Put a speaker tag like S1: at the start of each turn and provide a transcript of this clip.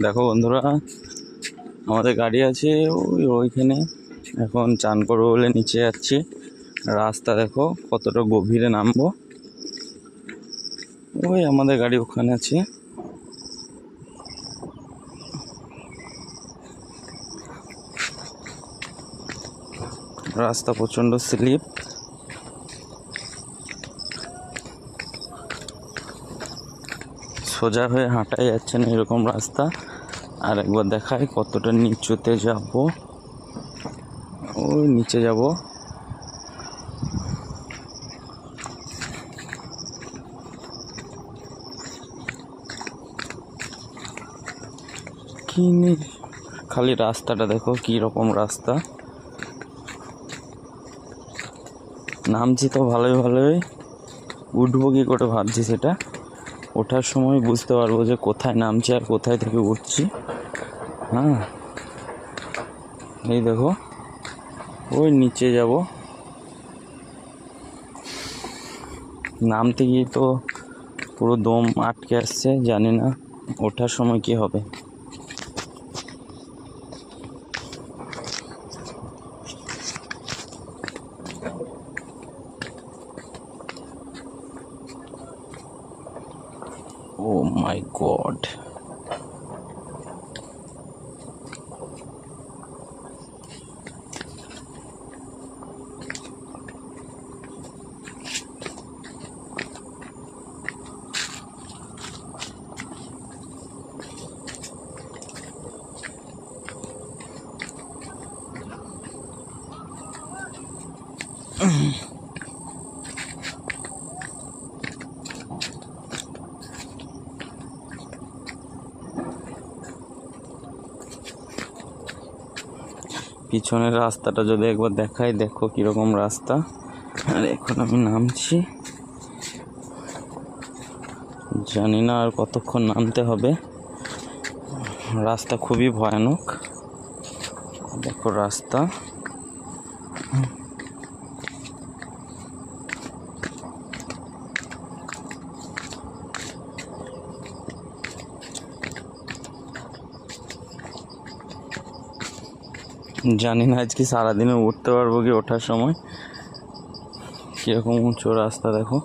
S1: দেখো বন্ধুরা, আমাদের গাড়ি আছে ওইখানে। এখন চান করবো বলে নিচে যাচ্ছি। রাস্তা দেখো কতটা গভীরে নামবো। ওই আমাদের গাড়ি ওখানে আছে। রাস্তা প্রচণ্ড স্লিপ। সোজা হয়ে হাঁটাই যাচ্ছে না এরকম রাস্তা। আর একবার দেখাই কতটা নিচুতে যাব। ওই নিচে যাব। খালি রাস্তাটা দেখো কি রকম রাস্তা। নামছি তো ভালোই, উঠবো কি করে ভাবছি। সেটা ওঠার সময় বুঝতে পারবো যে কোথায় নামছি আর কোথায় থেকে উঠছি। হ্যাঁ, এই দেখো ওই নিচে যাব। নামতে গিয়ে তো পুরো দম আটকে আসছে, জানি না ওঠার সময় কি হবে। ও মাই গড, পিছনের রাস্তাটা যদি একবার দেখাই, দেখো কিরকম রাস্তা। আর এখন আমি নামছি, জানি না আর কতক্ষণ নামতে হবে। রাস্তা খুবই ভয়ানক। দেখো রাস্তা, জানি না আজকে সারাদিনে উঠতে পারবো কি। ওঠার সময় কিরকম উঁচু রাস্তা দেখো।